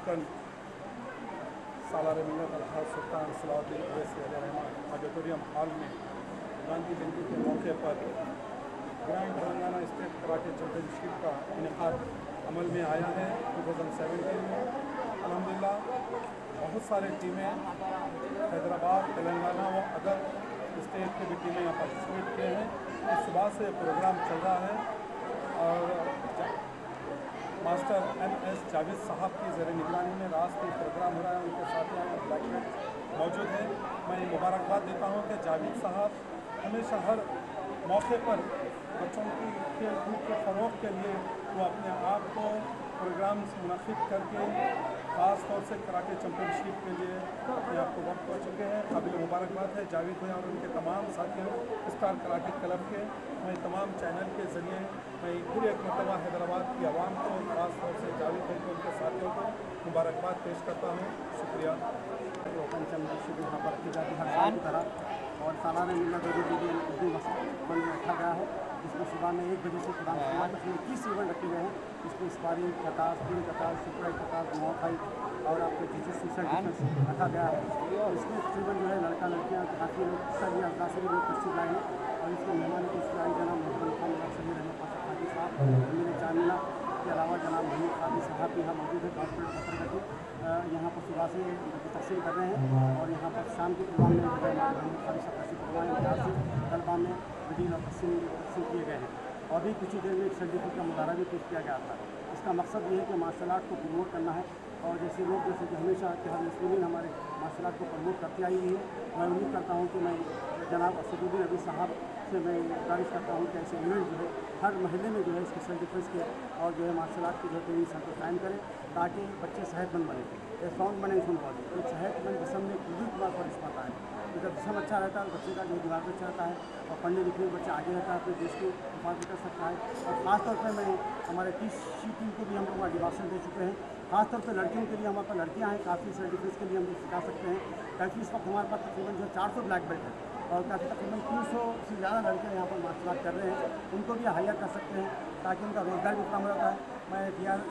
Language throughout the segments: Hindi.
कैप्टन सालार मिल्लत अलहाज सुल्तान सलाउद्दीन ओवैसी अलैहिर्रहमान ऑडिटोरियम हॉल में गांधी जयंती के मौके पर grand Telangana state karate championship का इनेकाद अमल में आया है 2017 में। अल्हम्दुलिल्लाह बहुत सारे टीमें हैदराबाद, तेलंगाना व अदर स्टेट की भी टीमें यहाँ पार्टिसिपेट किए हैं। इस सुबह से प्रोग्राम चल रहा है और मास्टर MS जावेद साहब की ज़ेर निगरानी में राष्ट्रीय प्रोग्राम हो रहा है। उनके साथ यहाँ ब्लैक बेल्ट मौजूद है। मैं मुबारकबाद देता हूँ कि जावेद साहब हमेशा हर मौके पर बच्चों की खेल कूद के फ़रोग़ के लिए वो अपने आप को प्रोग्राम्स मुनक़िद करके ख़ास तौर से कराटे चैम्पियनशिप के लिए अपने आप को वक्त हो चुके हैं। काबिल मुबारकबाद है जावेद भाई और उनके तमाम साथियों स्टार कराटे क्लब के। मैं तमाम चैनल के ज़रिए मैं फिर एक मरतबा हैदराबाद की आवाम को ख़ास तौर से जावेद भाई को उनके साथियों को मुबारकबाद पेश करता हूँ। शुक्रिया। ओपन चैम्पियनशिप यहाँ पर की जाती है हर साल की तरह और सालाना मिल्लत उर्दू मस्जिद में रखा गया है, जिसमें सुबह में 1 बजे से कुरान खुरान उसमें 21 इवेंट रखे गए हैं। इसमें स्पारिंग कतार, स्प्रिंग कतार, सुपर कतार, मोहाई और आपके जिस डिफेंस रखा गया है। और इसमें तकरीबन जो है लड़का लड़कियाँ काफ़ी लोग हिस्सा लिया, से भी लोग तस्वीर लाए हैं। और इसमें मेहमान की इसमें आई जनाब मोहम्मद खान समीर अहमद पाशा खादी साहब, अमीर चामिला के अलावा जनाब महमूद खादी साहब भी यहाँ मौजूद है। कॉर्पोरेट पत्रकार यहाँ पर सुबह से तकसीम कर रहे हैं और यहाँ पर शाम के प्रोग्राम में जो है महमूद खादी साहब तशरीफ फरमाए बिहार से तलबा में वजीर और तकसीम किए गए हैं। और भी कुछ ही देर में एक सर्टिफिकेट का मुजाहरा भी पेश किया गया था। इसका मकसद ये है कि मार्शल आर्ट को प्रमोट करना है और जैसे लोग जैसे कि हमेशा कि हर मुस्लिम हमारे मार्शल आर्ट को प्रमोट करते आई हुई है। मैं उम्मीद करता हूँ कि मैं जनाब असदुद्दीन अभी साहब से मैं गुजारिश करता हूँ कि ऐसे इवेंट जो है हर महल्ले में जो है इसके सेल्फ डिफेंस के और जो है मार्शल आर्ट की जो ट्रेनिंग सेंटर कायम करें ताकि बच्चे सेहतमंद बने, एक साउंड बने सुन पाए। तो सेहतमंद जिसम में पूरी दिमाग पर रिश्ता पाता है। तो जब जिसम अच्छा रहता है बच्चे का जो दिमाग अच्छा रहता है और पढ़ने लिखने में बच्चा आगे रहता है, अपने देश की हिफाजत कर सकता है। और ख़ासतौर पर मैं हमारे TC टीम को भी हम लोग मोटिवेशन दे चुके हैं। खासतौर पर लड़कियों के लिए हमारे पास लड़कियाँ हैं, काफ़ी सेल्फ डिफेंस के लिए हम लोग सिखा सकते हैं। काफ़ी इस वक्त हमारे पास तकरीबन जो 400 ब्लैक बेल्ट है और काफ़ी तकरीबन 300 से ज़्यादा लड़के यहाँ पर मार्शल आर्ट कर रहे हैं। उनको भी हायर कर सकते हैं ताकि उनका रोज़गार भी कम रहता है। मैं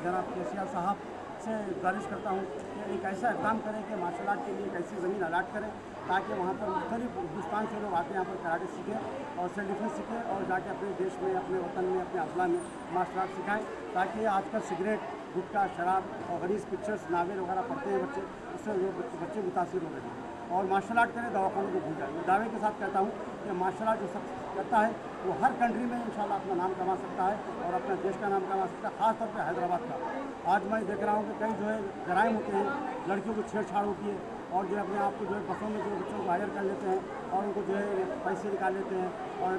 जनाब KCR साहब से गुजारिश करता हूँ कि एक ऐसा इक़दाम करें कि मार्शल आर्ट के लिए एक ऐसी ज़मीन अलाट करें ताकि वहाँ पर मुख्तलिफ हिंदुस्तान से लोग आके यहाँ पर कराटे सीखें और सेल्फ डिफेंस सीखें और जाके अपने देश में, अपने वतन में, अपने अजला में मार्शल आर्ट सिखाएँ ताकि आजकल सिगरेट, गुटखा, शराब और गलीज़ पिक्चर्स, नावल वगैरह पढ़ते हैं बच्चे, उससे लोग बच्चे मुतासिर हो रहे हैं। और मार्शल आर्ट करें, दवाखानों को भूल जाए। मैं दावे के साथ कहता हूँ कि मार्शल आर्ट जो सब करता है वो हर कंट्री में इंशाल्लाह अपना नाम कमा सकता है और अपने देश का नाम कमा सकता है, ख़ासतौर पर हैदराबाद का। आज मैं देख रहा हूँ कि कई जो है जराइम होते हैं, लड़कियों को छेड़छाड़ होती है और जो अपने आप को जो है बसों में जो बच्चों को हायर कर लेते हैं और उनको जो है पैसे निकाल लेते हैं और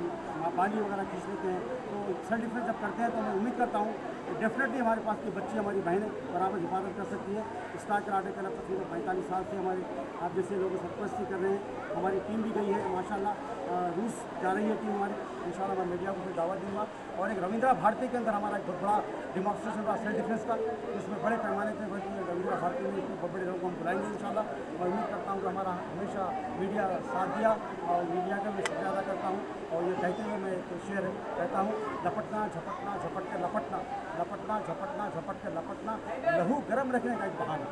बाली वगैरह खींच लेते हैं। तो सेल्फ डिफेंस जब करते हैं तो मैं उम्मीद करता हूँ कि डेफिनेटली हमारे पास की बच्ची, हमारी बहनें बराबर हिफाजत कर सकती है। स्टार कराटे क्लब तकरीबन 45 साल से हमारे आप जैसे लोगों सरपरस्ती कर रहे हैं। हमारी टीम भी गई है माशाल्लाह, रूस जा रही है टीम हमारी, इंशाल्लाह मैं मीडिया को फिर दावत दूँगा। और एक रविंद्रा भारती के अंदर हमारा एक बहुत बड़ा डिमॉन्स्ट्रेशन रहा सेल्फ डिफेंस का, जिसमें बड़े पैमाने पर रविंद्रा भारती में बहुत बड़े लोगों को हम बुलाएंगे इंशाल्लाह। मैं उम्मीद करता हूँ कि हमारा हमेशा मीडिया साथ दिया और मीडिया का मैं शुक्रिया अदा करता हूँ। और ये कहते हुए मैं एक शेर कहता हूँ, लपटना झपटना झपट के लपटना, लपटना झपटना झपट के लपटना, लहू गर्म रखने का एक बहाना।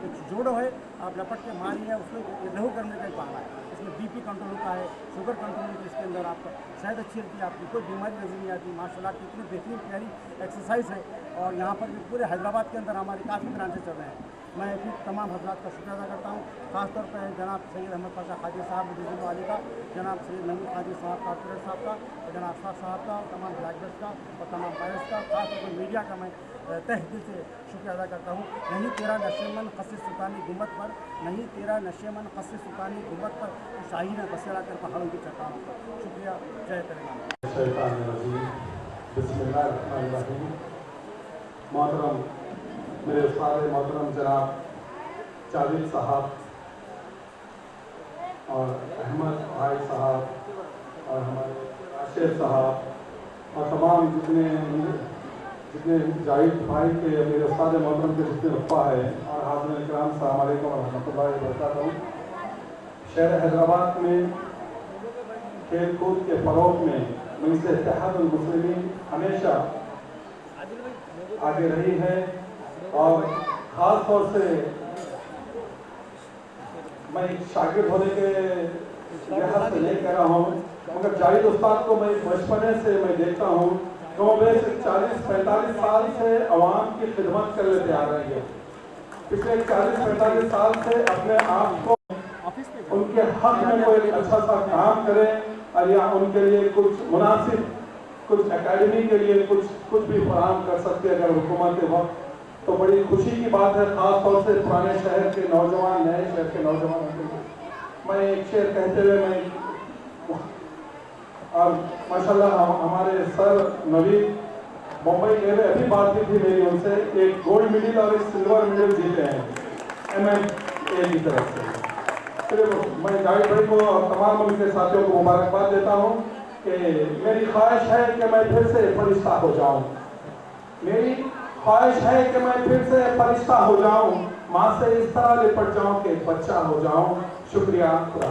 एक जोड़ो है, आप लपट के मारिए उसको, लहू करने का एक बहाना है। इसमें BP कंट्रोल होता है, शुगर कंट्रोल होती है, इसके अंदर आपका सेहत अच्छी रहती है, आपकी कोई बीमारी नजर नहीं आती। मार्शल आर्ट की इतनी बेहतरीन प्यारी एक्सरसाइज है और यहाँ पर भी पूरे हैदराबाद के अंदर हमारे काफ़ी ब्रांचेस चल रहे हैं। मैं फिर तमाम हजरात का शुक्रिया अदा करता हूँ, ख़ासतौर पर जनाब सैयद अहमद पाशा खादी साहब डिवीज़न वाली का, जनाब सैयद महमूद खादी साहब कॉर्पोरेट साहब का, जनाब अफसार साहब का, तमाम ब्लैक बेल्ट का और तमाम पेरेंट्स का, खासतौर पर मीडिया का मैं तहे दिल से शुक्रिया अदा करता हूँ। नहीं तेरा नशेमन क़स्र सुल्तानी गुम्बद पर, नहीं तेरा नशेमन क़स्र सुल्तानी गुम्बद पर, शाही ने बसेरा कर पहाड़ों की चट्टानों पर। शुक्रिया। जय तेलंगाना। मोहतरम मेरे उस्ताद मोहतरम जनाब जावेद साहब और अहमद भाई साहब और हमारे राशिद साहब और तमाम जितने जावेद भाई के मेरे उस्ताद मोहतरम के जितने रुतबा है और हाज़िरीन इकराम अस्सलाम वालेकुम व रहमतुल्लाहि व बरकातहू। शहर हैदराबाद में खेल कूद के फ़रोग़ में मजलिस इत्तेहादुल मुस्लिमीन हमेशा आगे रही है और खास तौर से मैं एक शागिर्द होने के लिहाज से नहीं कह रहा हूँ, मगर जाहिद उस्ताद को मैं बचपने से मैं देखता हूँ कि वो वैसे 40-45 साल से अवाम की खिदमत कर लेते आ रही है। पिछले 40-45 साल से अपने आप को उनके हक में कोई अच्छा सा काम करे और या उनके लिए कुछ मुनासिब, कुछ एकेडमी के लिए कुछ भी फराहम कर सकते अगर हुकूमत के वक्त, तो बड़ी खुशी की बात है, खास तौर से पुराने शहर के नौजवान, नए शहर के नौजवानों के लिए। मैं एक शेर कहते हुए मैं और माशाल्लाह हमारे सर नवीद मुंबई गए हुए, अभी बात की थी मेरी उनसे, एक गोल्ड मेडल और एक सिल्वर मेडल जीते हैं MMA की तरफ से। सिर्फ मैं जाहिद भाई को और तमाम उनके साथियों को मुबारकबाद देता हूँ कि मेरी ख्वाहिश है कि मैं फिर से फरिश्ता हो जाऊँ, मेरी ख्वाहिश है कि मैं फिर से फरिश्ता हो जाऊँ, माँ से इस तरह लिपट जाऊँ कि बच्चा हो जाऊँ। शुक्रिया खुदा।